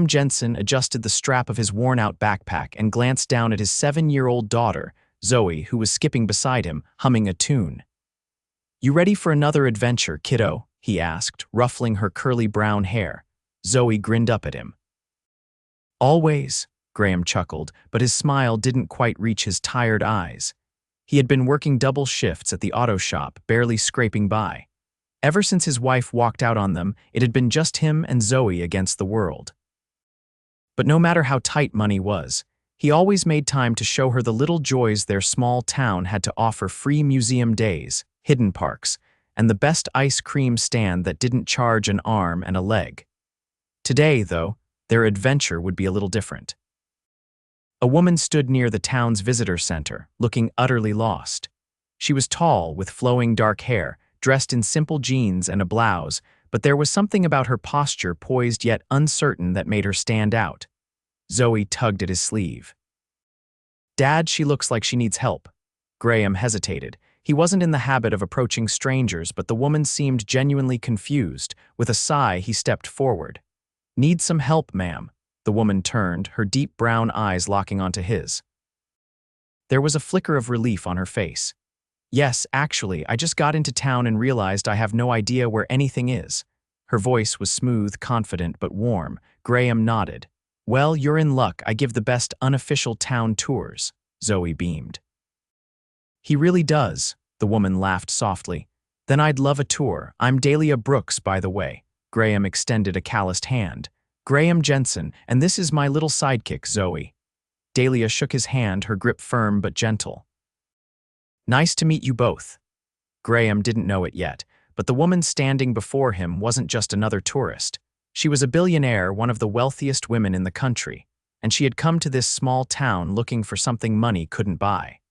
Jensen adjusted the strap of his worn-out backpack and glanced down at his 7-year-old daughter, Zoe, who was skipping beside him, humming a tune. "You ready for another adventure, kiddo?" he asked, ruffling her curly brown hair. Zoe grinned up at him. "Always," Graham chuckled, but his smile didn't quite reach his tired eyes. He had been working double shifts at the auto shop, barely scraping by. Ever since his wife walked out on them, it had been just him and Zoe against the world. But no matter how tight money was, he always made time to show her the little joys their small town had to offer: free museum days, hidden parks, and the best ice cream stand that didn't charge an arm and a leg. Today, though, their adventure would be a little different. A woman stood near the town's visitor center, looking utterly lost. She was tall, with flowing dark hair, dressed in simple jeans and a blouse, but there was something about her posture, poised yet uncertain, that made her stand out. Zoe tugged at his sleeve. "Dad, she looks like she needs help." Graham hesitated. He wasn't in the habit of approaching strangers, but the woman seemed genuinely confused. With a sigh, he stepped forward. "Need some help, ma'am?" The woman turned, her deep brown eyes locking onto his. There was a flicker of relief on her face. "Yes, actually, I just got into town and realized I have no idea where anything is." Her voice was smooth, confident, but warm. Graham nodded. "Well, you're in luck. I give the best unofficial town tours." Zoe beamed. "He really does," the woman laughed softly. "Then I'd love a tour. I'm Dahlia Brooks, by the way." Graham extended a calloused hand. "Graham Jensen, and this is my little sidekick, Zoe." Dahlia shook his hand, her grip firm but gentle. "Nice to meet you both." Graham didn't know it yet, but the woman standing before him wasn't just another tourist. She was a billionaire, one of the wealthiest women in the country, and she had come to this small town looking for something money couldn't buy.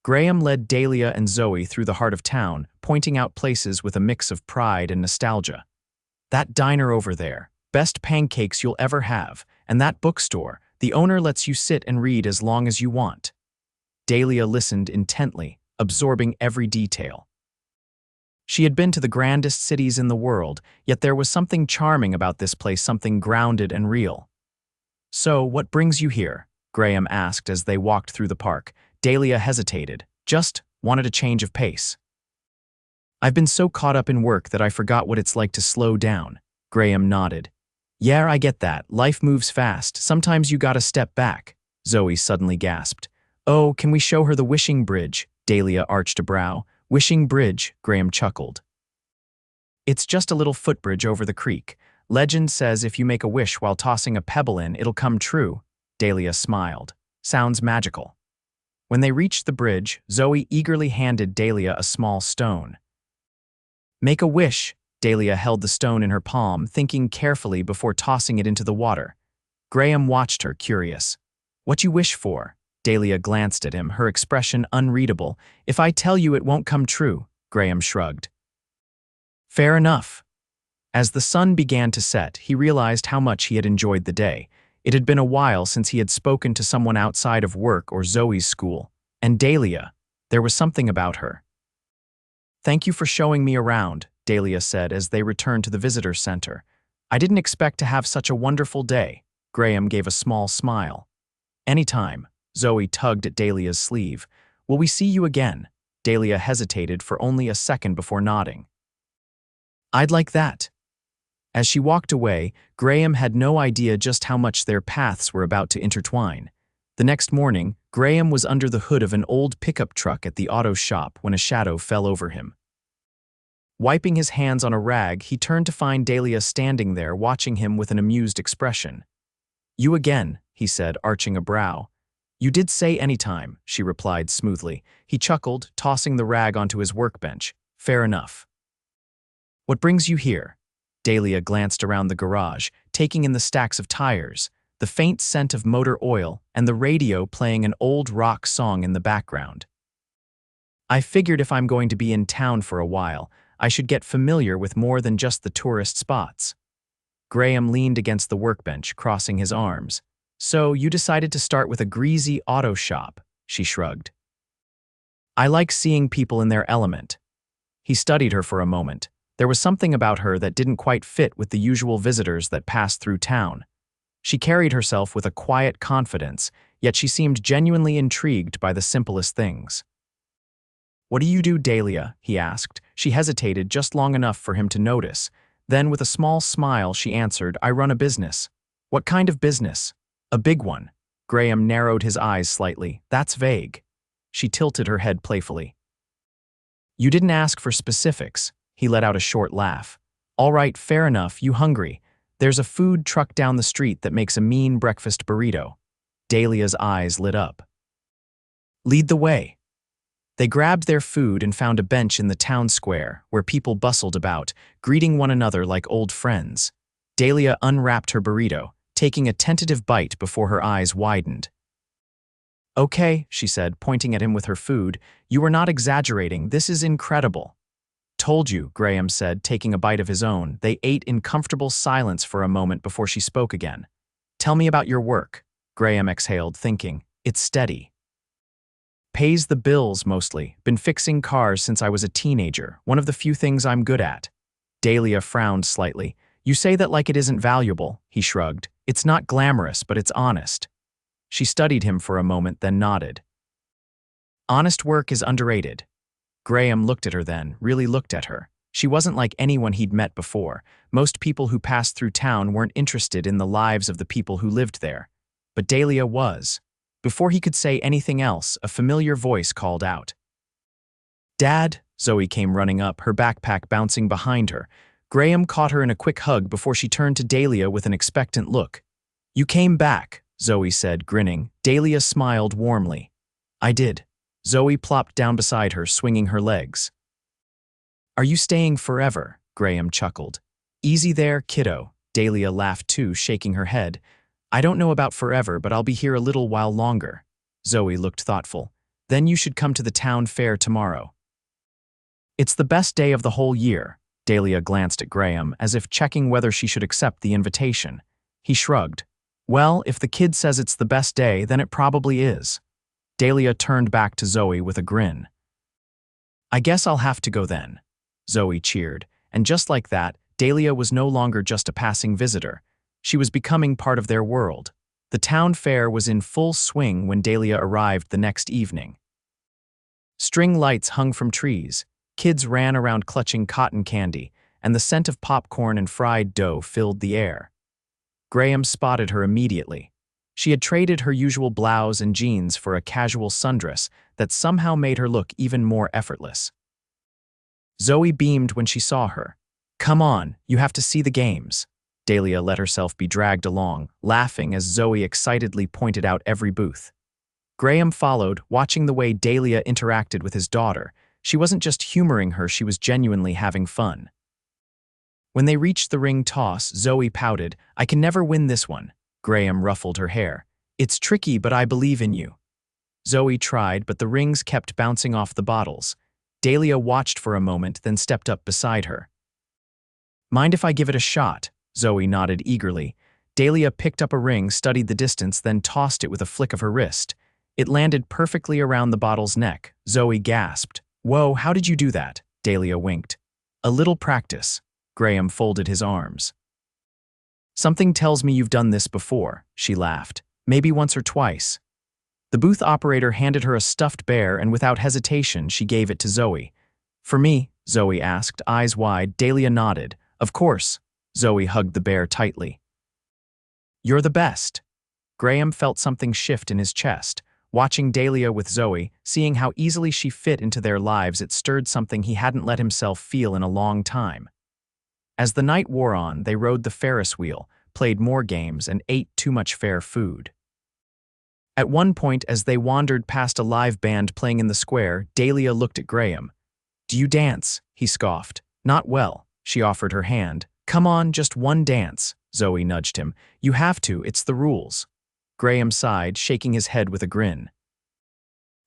Graham led Dahlia and Zoe through the heart of town, pointing out places with a mix of pride and nostalgia. "That diner over there, best pancakes you'll ever have, and that bookstore, the owner lets you sit and read as long as you want." Dahlia listened intently, absorbing every detail. She had been to the grandest cities in the world, yet there was something charming about this place, something grounded and real. "So, what brings you here?" Graham asked as they walked through the park. Dahlia hesitated. "Just wanted a change of pace." "I've been so caught up in work that I forgot what it's like to slow down." Graham nodded. "Yeah, I get that. Life moves fast. Sometimes you gotta step back." Zoe suddenly gasped. "Oh, can we show her the wishing bridge?" Dahlia arched a brow. "Wishing bridge," Graham chuckled. "It's just a little footbridge over the creek. Legend says if you make a wish while tossing a pebble in, it'll come true." Dahlia smiled. "Sounds magical." When they reached the bridge, Zoe eagerly handed Dahlia a small stone. "Make a wish." Dahlia held the stone in her palm, thinking carefully before tossing it into the water. Graham watched her, curious. "What you wish for?" Dahlia glanced at him, her expression unreadable. "If I tell you, it won't come true." Graham shrugged. "Fair enough." As the sun began to set, he realized how much he had enjoyed the day. It had been a while since he had spoken to someone outside of work or Zoe's school. And Dahlia, there was something about her. "Thank you for showing me around," Dahlia said as they returned to the visitor center. "I didn't expect to have such a wonderful day." Graham gave a small smile. "Anytime." Zoe tugged at Dahlia's sleeve. "Will we see you again?" Dahlia hesitated for only a second before nodding. "I'd like that." As she walked away, Graham had no idea just how much their paths were about to intertwine. The next morning, Graham was under the hood of an old pickup truck at the auto shop when a shadow fell over him. Wiping his hands on a rag, he turned to find Dahlia standing there, watching him with an amused expression. "You again," he said, arching a brow. "You did say anytime," she replied smoothly. He chuckled, tossing the rag onto his workbench. "Fair enough." "What brings you here?" Dahlia glanced around the garage, taking in the stacks of tires, the faint scent of motor oil, and the radio playing an old rock song in the background. "I figured if I'm going to be in town for a while, I should get familiar with more than just the tourist spots." Graham leaned against the workbench, crossing his arms. "So you decided to start with a greasy auto shop," she shrugged. "I like seeing people in their element." He studied her for a moment. There was something about her that didn't quite fit with the usual visitors that passed through town. She carried herself with a quiet confidence, yet she seemed genuinely intrigued by the simplest things. "What do you do, Dahlia?" he asked. She hesitated just long enough for him to notice. Then, with a small smile, she answered, "I run a business." "What kind of business?" "A big one." Graham narrowed his eyes slightly. "That's vague." She tilted her head playfully. "You didn't ask for specifics." He let out a short laugh. "All right, fair enough, you hungry? There's a food truck down the street that makes a mean breakfast burrito." Dahlia's eyes lit up. "Lead the way." They grabbed their food and found a bench in the town square, where people bustled about, greeting one another like old friends. Dahlia unwrapped her burrito, taking a tentative bite before her eyes widened. "Okay," she said, pointing at him with her food, "you are not exaggerating, this is incredible." "Told you," Graham said, taking a bite of his own. They ate in comfortable silence for a moment before she spoke again. "Tell me about your work." Graham exhaled, thinking, "It's steady." "Pays the bills, mostly. Been fixing cars since I was a teenager, one of the few things I'm good at." Dahlia frowned slightly. "You say that like it isn't valuable," he shrugged. "It's not glamorous, but it's honest." She studied him for a moment, then nodded. "Honest work is underrated." Graham looked at her then, really looked at her. She wasn't like anyone he'd met before. Most people who passed through town weren't interested in the lives of the people who lived there. But Dahlia was. Before he could say anything else, a familiar voice called out. "Dad!" Zoe came running up, her backpack bouncing behind her. Graham caught her in a quick hug before she turned to Dahlia with an expectant look. "You came back," Zoe said, grinning. Dahlia smiled warmly. "I did." Zoe plopped down beside her, swinging her legs. "Are you staying forever?" Graham chuckled. "Easy there, kiddo." Dahlia laughed too, shaking her head. "I don't know about forever, but I'll be here a little while longer." Zoe looked thoughtful. "Then you should come to the town fair tomorrow." "It's the best day of the whole year." Dahlia glanced at Graham, as if checking whether she should accept the invitation. He shrugged. "Well, if the kid says it's the best day, then it probably is." Dahlia turned back to Zoe with a grin. "I guess I'll have to go then." Zoe cheered, and just like that, Dahlia was no longer just a passing visitor. She was becoming part of their world. The town fair was in full swing when Dahlia arrived the next evening. String lights hung from trees, kids ran around clutching cotton candy, and the scent of popcorn and fried dough filled the air. Graham spotted her immediately. She had traded her usual blouse and jeans for a casual sundress that somehow made her look even more effortless. Zoe beamed when she saw her. "Come on, you have to see the games." Dahlia let herself be dragged along, laughing as Zoe excitedly pointed out every booth. Graham followed, watching the way Dahlia interacted with his daughter. She wasn't just humoring her, she was genuinely having fun. When they reached the ring toss, Zoe pouted, "I can never win this one." Graham ruffled her hair. "It's tricky, but I believe in you." Zoe tried, but the rings kept bouncing off the bottles. Dahlia watched for a moment, then stepped up beside her. "Mind if I give it a shot?" Zoe nodded eagerly. Dahlia picked up a ring, studied the distance, then tossed it with a flick of her wrist. It landed perfectly around the bottle's neck. Zoe gasped. "Whoa, how did you do that?" Dahlia winked. "A little practice." Graham folded his arms. "Something tells me you've done this before," she laughed. "Maybe once or twice." The booth operator handed her a stuffed bear, and without hesitation, she gave it to Zoe. "For me?" Zoe asked, eyes wide. Dahlia nodded. "Of course." Zoe hugged the bear tightly. "You're the best." Graham felt something shift in his chest. Watching Dahlia with Zoe, seeing how easily she fit into their lives, it stirred something he hadn't let himself feel in a long time. As the night wore on, they rode the Ferris wheel, played more games, and ate too much fair food. At one point, as they wandered past a live band playing in the square, Dahlia looked at Graham. "Do you dance?" he scoffed. "Not well." She offered her hand. "Come on, just one dance." Zoe nudged him. "You have to, it's the rules." Graham sighed, shaking his head with a grin.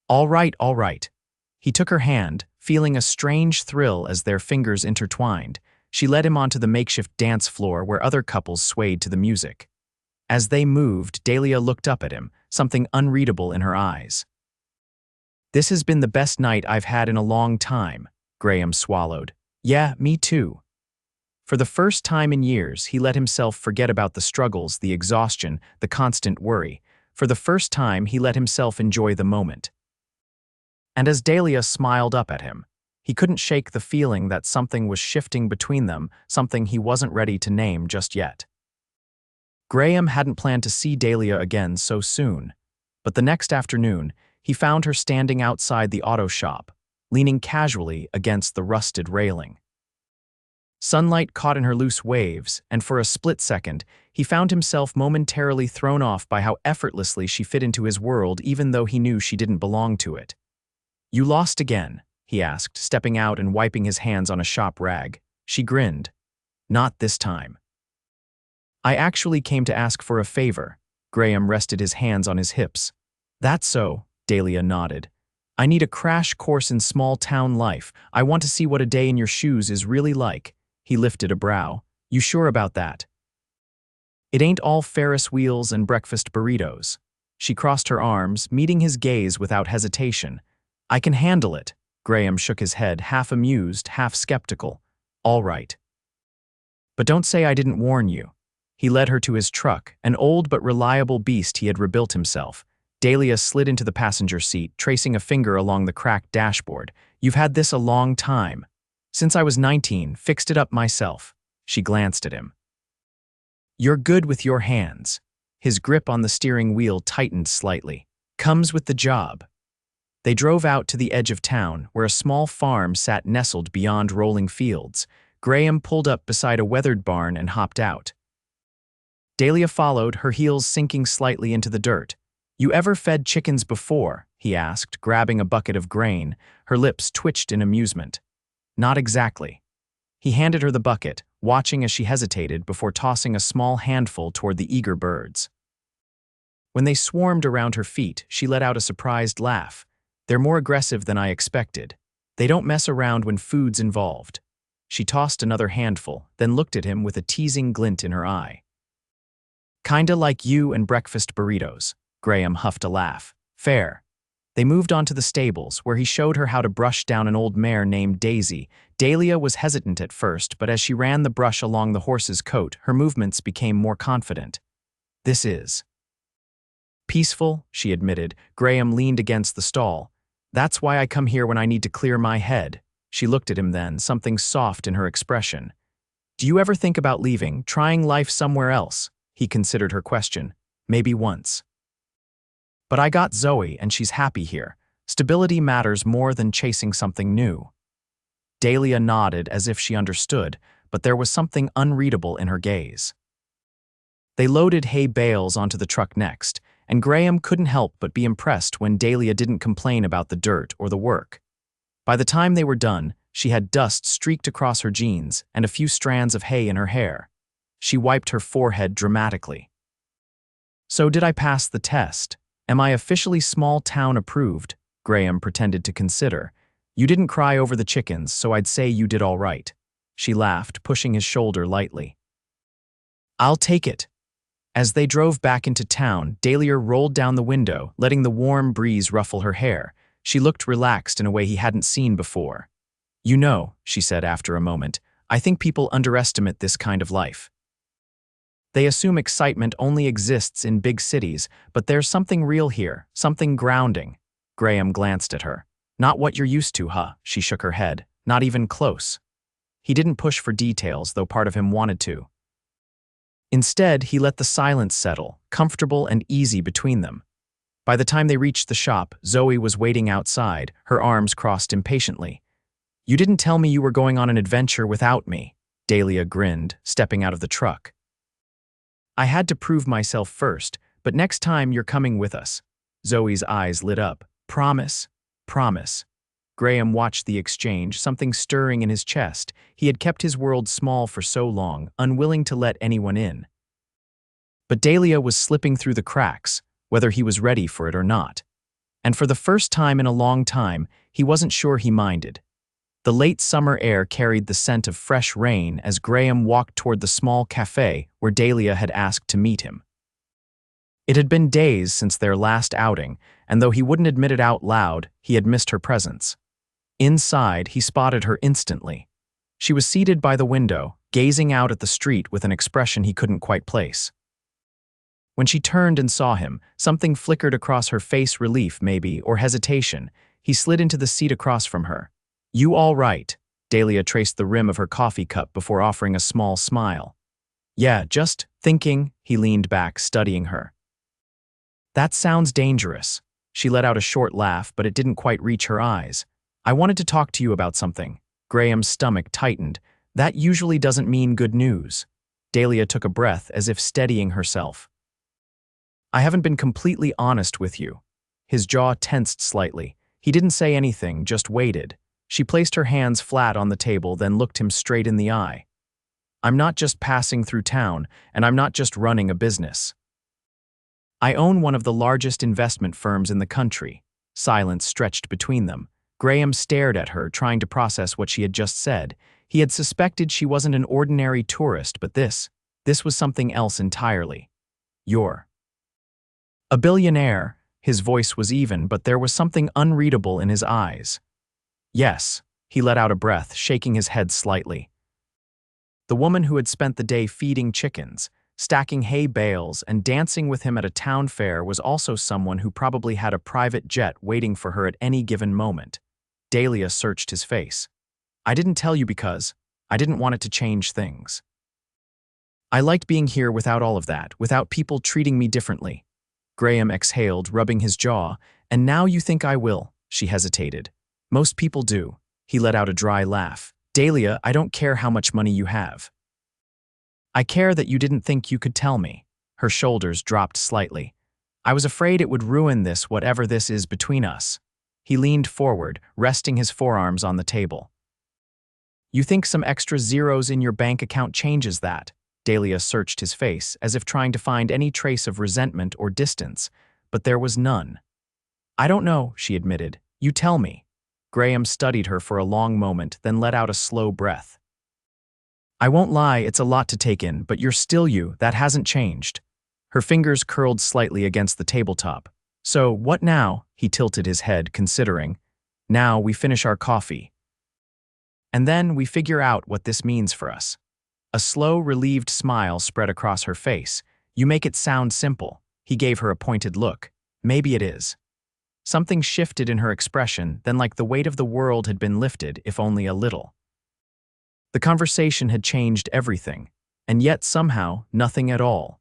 All right, all right." He took her hand, feeling a strange thrill as their fingers intertwined. She led him onto the makeshift dance floor where other couples swayed to the music. As they moved, Dahlia looked up at him, something unreadable in her eyes. "This has been the best night I've had in a long time," Graham swallowed. "Yeah, me too." For the first time in years, he let himself forget about the struggles, the exhaustion, the constant worry. For the first time, he let himself enjoy the moment. And as Dahlia smiled up at him, he couldn't shake the feeling that something was shifting between them, something he wasn't ready to name just yet. Graham hadn't planned to see Dahlia again so soon, but the next afternoon, he found her standing outside the auto shop, leaning casually against the rusted railing. Sunlight caught in her loose waves, and for a split second, he found himself momentarily thrown off by how effortlessly she fit into his world even though he knew she didn't belong to it. "You lost again?" he asked, stepping out and wiping his hands on a shop rag. She grinned. "Not this time." "I actually came to ask for a favor." Graham rested his hands on his hips. "That's so," Dahlia nodded. "I need a crash course in small-town life. I want to see what a day in your shoes is really like." He lifted a brow. "You sure about that?" "It ain't all Ferris wheels and breakfast burritos." She crossed her arms, meeting his gaze without hesitation. "I can handle it." Graham shook his head, half amused, half skeptical. "All right. But don't say I didn't warn you." He led her to his truck, an old but reliable beast he had rebuilt himself. Dahlia slid into the passenger seat, tracing a finger along the cracked dashboard. "You've had this a long time." "Since I was 19, fixed it up myself." She glanced at him. "You're good with your hands." His grip on the steering wheel tightened slightly. "Comes with the job." They drove out to the edge of town, where a small farm sat nestled beyond rolling fields. Graham pulled up beside a weathered barn and hopped out. Dahlia followed, her heels sinking slightly into the dirt. "You ever fed chickens before?" he asked, grabbing a bucket of grain. Her lips twitched in amusement. "Not exactly." He handed her the bucket, watching as she hesitated before tossing a small handful toward the eager birds. When they swarmed around her feet, she let out a surprised laugh. "They're more aggressive than I expected. They don't mess around when food's involved." She tossed another handful, then looked at him with a teasing glint in her eye. "Kinda like you and breakfast burritos." Graham huffed a laugh. "Fair." They moved on to the stables, where he showed her how to brush down an old mare named Daisy. Dahlia was hesitant at first, but as she ran the brush along the horse's coat, her movements became more confident. "This is peaceful," she admitted. Graham leaned against the stall. "That's why I come here when I need to clear my head." She looked at him then, something soft in her expression. "Do you ever think about leaving, trying life somewhere else?" He considered her question. "Maybe once. But I got Zoe, and she's happy here. Stability matters more than chasing something new." Dahlia nodded as if she understood, but there was something unreadable in her gaze. They loaded hay bales onto the truck next, and Graham couldn't help but be impressed when Dahlia didn't complain about the dirt or the work. By the time they were done, she had dust streaked across her jeans and a few strands of hay in her hair. She wiped her forehead dramatically. "So did I pass the test? Am I officially small-town approved?" Graham pretended to consider. "You didn't cry over the chickens, so I'd say you did all right." She laughed, pushing his shoulder lightly. "I'll take it." As they drove back into town, Dahlia rolled down the window, letting the warm breeze ruffle her hair. She looked relaxed in a way he hadn't seen before. "You know," she said after a moment, "I think people underestimate this kind of life. They assume excitement only exists in big cities, but there's something real here, something grounding." Graham glanced at her. "Not what you're used to, huh?" She shook her head. "Not even close." He didn't push for details, though part of him wanted to. Instead, he let the silence settle, comfortable and easy between them. By the time they reached the shop, Zoe was waiting outside, her arms crossed impatiently. "You didn't tell me you were going on an adventure without me." Dahlia grinned, stepping out of the truck. "I had to prove myself first, but next time you're coming with us." Zoe's eyes lit up. "Promise? Promise." Graham watched the exchange, something stirring in his chest. He had kept his world small for so long, unwilling to let anyone in. But Dahlia was slipping through the cracks, whether he was ready for it or not. And for the first time in a long time, he wasn't sure he minded. The late summer air carried the scent of fresh rain as Graham walked toward the small cafe where Dahlia had asked to meet him. It had been days since their last outing, and though he wouldn't admit it out loud, he had missed her presence. Inside, he spotted her instantly. She was seated by the window, gazing out at the street with an expression he couldn't quite place. When she turned and saw him, something flickered across her face, relief maybe, or hesitation. He slid into the seat across from her. "You all right?" Dahlia traced the rim of her coffee cup before offering a small smile. "Yeah, just thinking," he leaned back, studying her. "That sounds dangerous." She let out a short laugh, but it didn't quite reach her eyes. "I wanted to talk to you about something." Graham's stomach tightened. "That usually doesn't mean good news." Dahlia took a breath as if steadying herself. "I haven't been completely honest with you." His jaw tensed slightly. He didn't say anything, just waited. She placed her hands flat on the table, then looked him straight in the eye. "I'm not just passing through town, and I'm not just running a business. I own one of the largest investment firms in the country." Silence stretched between them. Graham stared at her, trying to process what she had just said. He had suspected she wasn't an ordinary tourist, but this was something else entirely. "You're a billionaire." His voice was even, but there was something unreadable in his eyes. "Yes." He let out a breath, shaking his head slightly. The woman who had spent the day feeding chickens, stacking hay bales, and dancing with him at a town fair was also someone who probably had a private jet waiting for her at any given moment. Dahlia searched his face. "I didn't tell you because I didn't want it to change things. I liked being here without all of that, without people treating me differently." Graham exhaled, rubbing his jaw. "And now you think I will?" She hesitated. "Most people do." He let out a dry laugh. "Dahlia, I don't care how much money you have. I care that you didn't think you could tell me." Her shoulders dropped slightly. "I was afraid it would ruin this, whatever this is between us." He leaned forward, resting his forearms on the table. "You think some extra zeros in your bank account changes that?" Dahlia searched his face, as if trying to find any trace of resentment or distance, but there was none. "I don't know," she admitted. "You tell me." Graham studied her for a long moment, then let out a slow breath. "I won't lie, it's a lot to take in, but you're still you, that hasn't changed." Her fingers curled slightly against the tabletop. "So, what now?" He tilted his head, considering. "Now we finish our coffee. And then we figure out what this means for us." A slow, relieved smile spread across her face. "You make it sound simple." He gave her a pointed look. "Maybe it is." Something shifted in her expression, then like the weight of the world had been lifted, if only a little. The conversation had changed everything, and yet somehow nothing at all.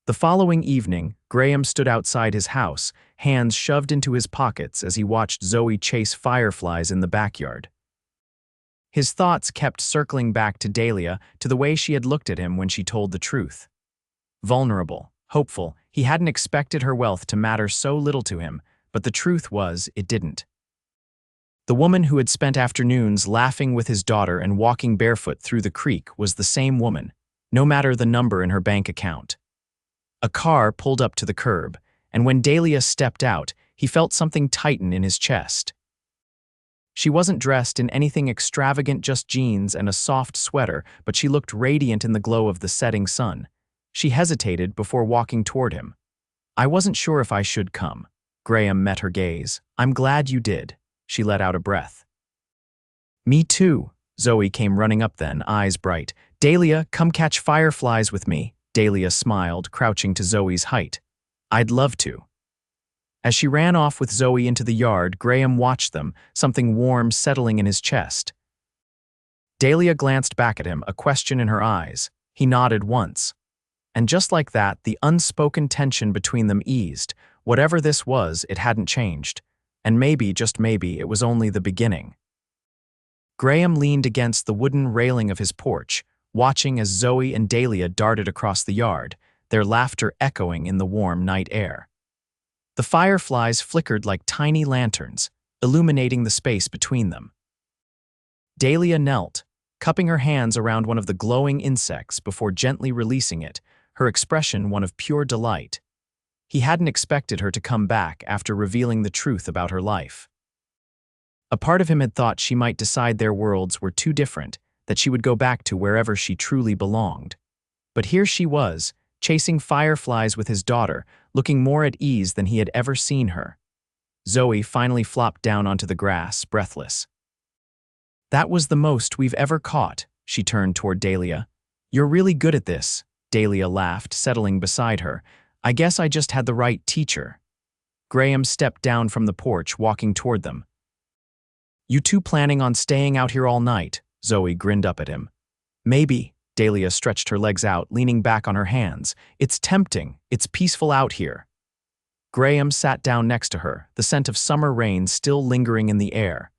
The following evening, Graham stood outside his house, hands shoved into his pockets as he watched Zoe chase fireflies in the backyard. His thoughts kept circling back to Dahlia, to the way she had looked at him when she told the truth. Vulnerable, hopeful, he hadn't expected her wealth to matter so little to him, but the truth was, it didn't. The woman who had spent afternoons laughing with his daughter and walking barefoot through the creek was the same woman, no matter the number in her bank account. A car pulled up to the curb, and when Dahlia stepped out, he felt something tighten in his chest. She wasn't dressed in anything extravagant, just jeans and a soft sweater, but she looked radiant in the glow of the setting sun. She hesitated before walking toward him. "I wasn't sure if I should come." Graham met her gaze. "I'm glad you did." She let out a breath. "Me too." Zoe came running up then, eyes bright. "Dahlia, come catch fireflies with me." Dahlia smiled, crouching to Zoe's height. "I'd love to." As she ran off with Zoe into the yard, Graham watched them, something warm settling in his chest. Dahlia glanced back at him, a question in her eyes. He nodded once. And just like that, the unspoken tension between them eased. Whatever this was, it hadn't changed. And maybe, just maybe, it was only the beginning. Graham leaned against the wooden railing of his porch, watching as Zoe and Dahlia darted across the yard, their laughter echoing in the warm night air. The fireflies flickered like tiny lanterns, illuminating the space between them. Dahlia knelt, cupping her hands around one of the glowing insects before gently releasing it, her expression one of pure delight. He hadn't expected her to come back after revealing the truth about her life. A part of him had thought she might decide their worlds were too different, that she would go back to wherever she truly belonged. But here she was, chasing fireflies with his daughter, looking more at ease than he had ever seen her. Zoe finally flopped down onto the grass, breathless. "That was the most we've ever caught," She turned toward Dahlia. You're really good at this, Dahlia laughed, settling beside her. I guess I just had the right teacher. Graham stepped down from the porch, walking toward them. You two planning on staying out here all night? Zoe grinned up at him. Maybe, Dahlia stretched her legs out, leaning back on her hands. It's tempting, it's peaceful out here. Graham sat down next to her, the scent of summer rain still lingering in the air.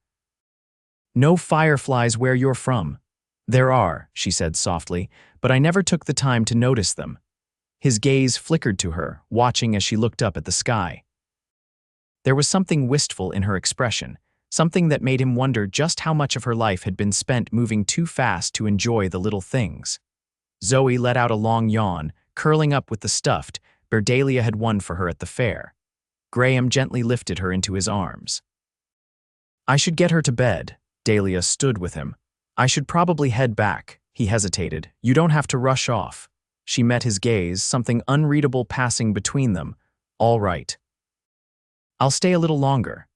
No fireflies where you're from. There are, she said softly, but I never took the time to notice them. His gaze flickered to her, watching as she looked up at the sky. There was something wistful in her expression, something that made him wonder just how much of her life had been spent moving too fast to enjoy the little things. Zoe let out a long yawn, curling up with the stuffed bear Dahlia had won for her at the fair. Graham gently lifted her into his arms. I should get her to bed. Dahlia stood with him. I should probably head back. He hesitated. You don't have to rush off. She met his gaze, something unreadable passing between them. All right. I'll stay a little longer.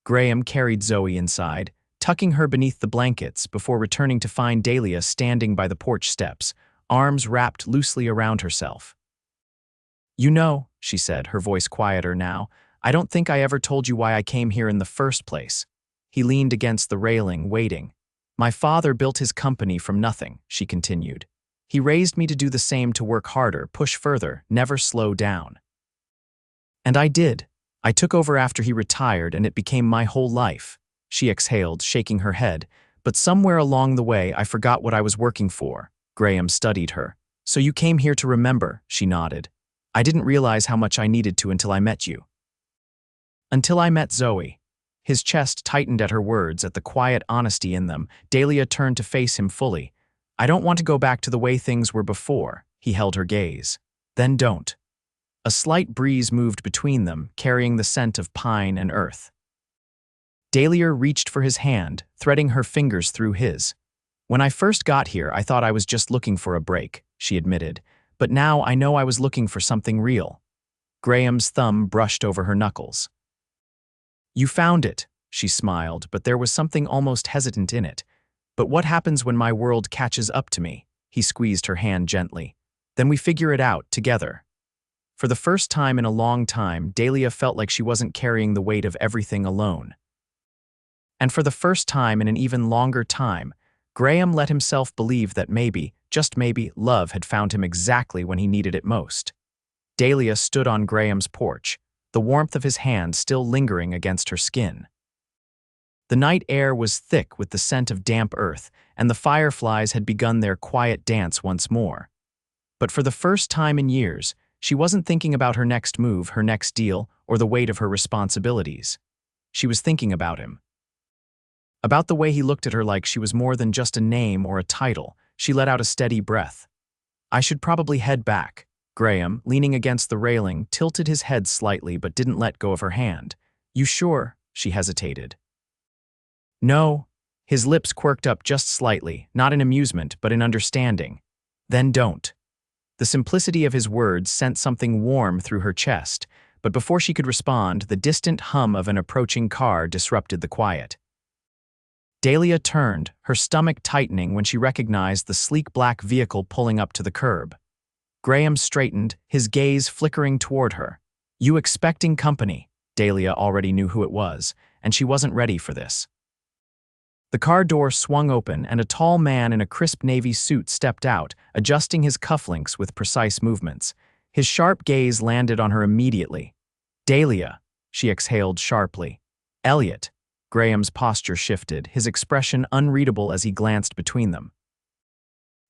Graham carried Zoe inside, tucking her beneath the blankets before returning to find Dahlia standing by the porch steps, arms wrapped loosely around herself. You know, she said, her voice quieter now, I don't think I ever told you why I came here in the first place. He leaned against the railing, waiting. My father built his company from nothing, she continued. He raised me to do the same, to work harder, push further, never slow down. And I did. I took over after he retired, and it became my whole life. She exhaled, shaking her head. But somewhere along the way, I forgot what I was working for. Graham studied her. So you came here to remember, she nodded. I didn't realize how much I needed to until I met you. Until I met Zoe. His chest tightened at her words, at the quiet honesty in them. Dahlia turned to face him fully. I don't want to go back to the way things were before. He held her gaze. Then don't. A slight breeze moved between them, carrying the scent of pine and earth. Dahlia reached for his hand, threading her fingers through his. When I first got here, I thought I was just looking for a break, she admitted. But now I know I was looking for something real. Graham's thumb brushed over her knuckles. You found it, she smiled, but there was something almost hesitant in it. But what happens when my world catches up to me? He squeezed her hand gently. Then we figure it out, together. For the first time in a long time, Dahlia felt like she wasn't carrying the weight of everything alone. And for the first time in an even longer time, Graham let himself believe that maybe, just maybe, love had found him exactly when he needed it most. Dahlia stood on Graham's porch, the warmth of his hand still lingering against her skin. The night air was thick with the scent of damp earth, and the fireflies had begun their quiet dance once more. But for the first time in years, she wasn't thinking about her next move, her next deal, or the weight of her responsibilities. She was thinking about him. About the way he looked at her like she was more than just a name or a title. She let out a steady breath. I should probably head back. Graham, leaning against the railing, tilted his head slightly but didn't let go of her hand. You sure? She hesitated. No. His lips quirked up just slightly, not in amusement but in understanding. Then don't. The simplicity of his words sent something warm through her chest, but before she could respond, the distant hum of an approaching car disrupted the quiet. Dahlia turned, her stomach tightening when she recognized the sleek black vehicle pulling up to the curb. Graham straightened, his gaze flickering toward her. You expecting company? Dahlia already knew who it was, and she wasn't ready for this. The car door swung open, and a tall man in a crisp navy suit stepped out, adjusting his cufflinks with precise movements. His sharp gaze landed on her immediately. Dahlia, she exhaled sharply. Elliot. Graham's posture shifted, his expression unreadable as he glanced between them.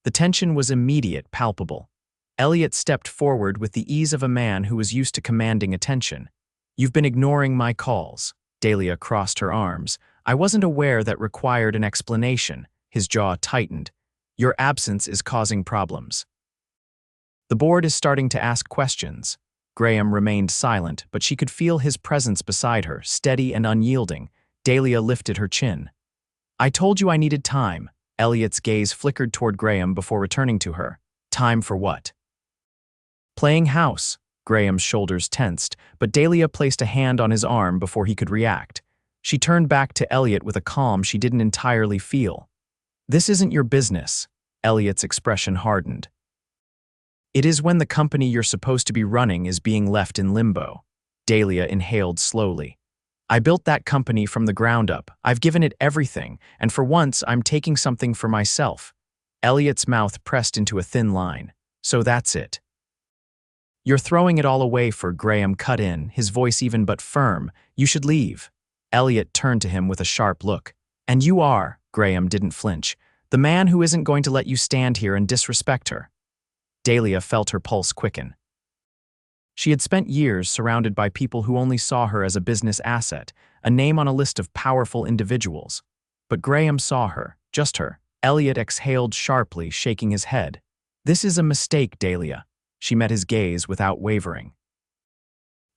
The tension was immediate, palpable. Elliot stepped forward with the ease of a man who was used to commanding attention. You've been ignoring my calls. Dahlia crossed her arms. I wasn't aware that required an explanation. His jaw tightened. Your absence is causing problems. The board is starting to ask questions. Graham remained silent, but she could feel his presence beside her, steady and unyielding. Dahlia lifted her chin. I told you I needed time. Elliot's gaze flickered toward Graham before returning to her. Time for what? Playing house. Graham's shoulders tensed, but Dahlia placed a hand on his arm before he could react. She turned back to Elliot with a calm she didn't entirely feel. This isn't your business. Elliot's expression hardened. It is when the company you're supposed to be running is being left in limbo. Dahlia inhaled slowly. I built that company from the ground up. I've given it everything, and for once I'm taking something for myself. Elliot's mouth pressed into a thin line. So that's it. You're throwing it all away for, Graham cut in, his voice even but firm. You should leave. Elliot turned to him with a sharp look. And you are, Graham didn't flinch, the man who isn't going to let you stand here and disrespect her. Dahlia felt her pulse quicken. She had spent years surrounded by people who only saw her as a business asset, a name on a list of powerful individuals. But Graham saw her, just her. Elliot exhaled sharply, shaking his head. This is a mistake, Dahlia. She met his gaze without wavering.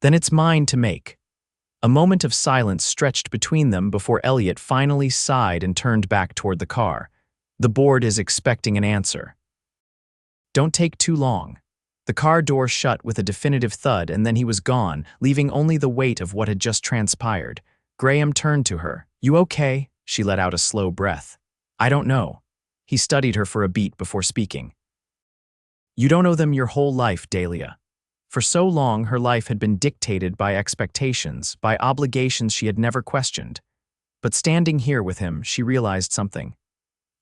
Then it's mine to make. A moment of silence stretched between them before Elliot finally sighed and turned back toward the car. The board is expecting an answer. Don't take too long. The car door shut with a definitive thud, and then he was gone, leaving only the weight of what had just transpired. Graham turned to her. You okay? She let out a slow breath. I don't know. He studied her for a beat before speaking. You don't owe them your whole life, Dahlia. For so long, her life had been dictated by expectations, by obligations she had never questioned. But standing here with him, she realized something.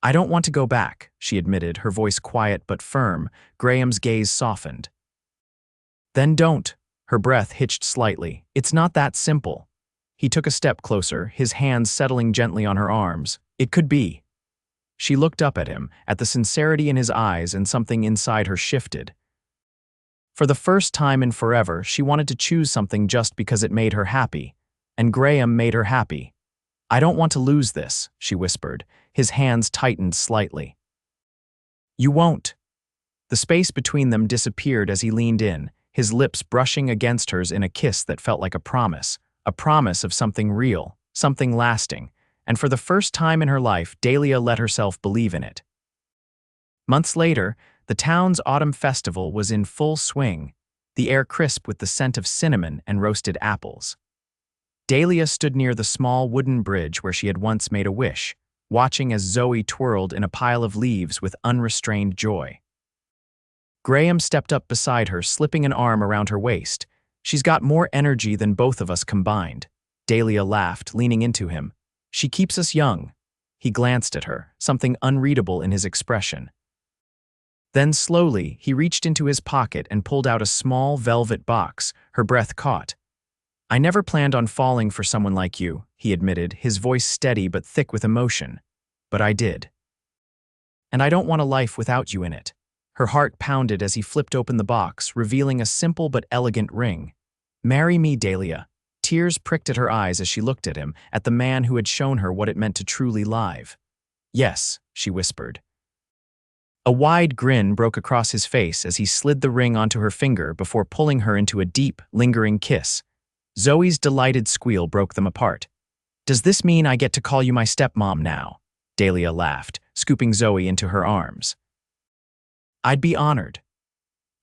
I don't want to go back, she admitted, her voice quiet but firm. Graham's gaze softened. Then don't. Her breath hitched slightly. It's not that simple. He took a step closer, his hands settling gently on her arms. It could be. She looked up at him, at the sincerity in his eyes, and something inside her shifted. For the first time in forever, she wanted to choose something just because it made her happy. And Graham made her happy. I don't want to lose this, she whispered. His hands tightened slightly. You won't. The space between them disappeared as he leaned in, his lips brushing against hers in a kiss that felt like a promise of something real, something lasting, and for the first time in her life, Dahlia let herself believe in it. Months later, the town's autumn festival was in full swing, the air crisp with the scent of cinnamon and roasted apples. Dahlia stood near the small wooden bridge where she had once made a wish, watching as Zoe twirled in a pile of leaves with unrestrained joy. Graham stepped up beside her, slipping an arm around her waist. She's got more energy than both of us combined. Dahlia laughed, leaning into him. She keeps us young. He glanced at her, something unreadable in his expression. Then slowly, he reached into his pocket and pulled out a small velvet box. Her breath caught. I never planned on falling for someone like you, he admitted, his voice steady but thick with emotion. But I did. And I don't want a life without you in it. Her heart pounded as he flipped open the box, revealing a simple but elegant ring. Marry me, Dahlia. Tears pricked at her eyes as she looked at him, at the man who had shown her what it meant to truly live. Yes, she whispered. A wide grin broke across his face as he slid the ring onto her finger before pulling her into a deep, lingering kiss. Zoe's delighted squeal broke them apart. Does this mean I get to call you my stepmom now? Dahlia laughed, scooping Zoe into her arms. I'd be honored.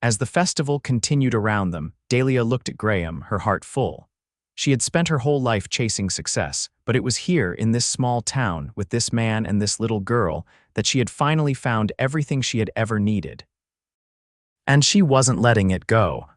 As the festival continued around them, Dahlia looked at Graham, her heart full. She had spent her whole life chasing success, but it was here, in this small town, with this man and this little girl, that she had finally found everything she had ever needed. And she wasn't letting it go.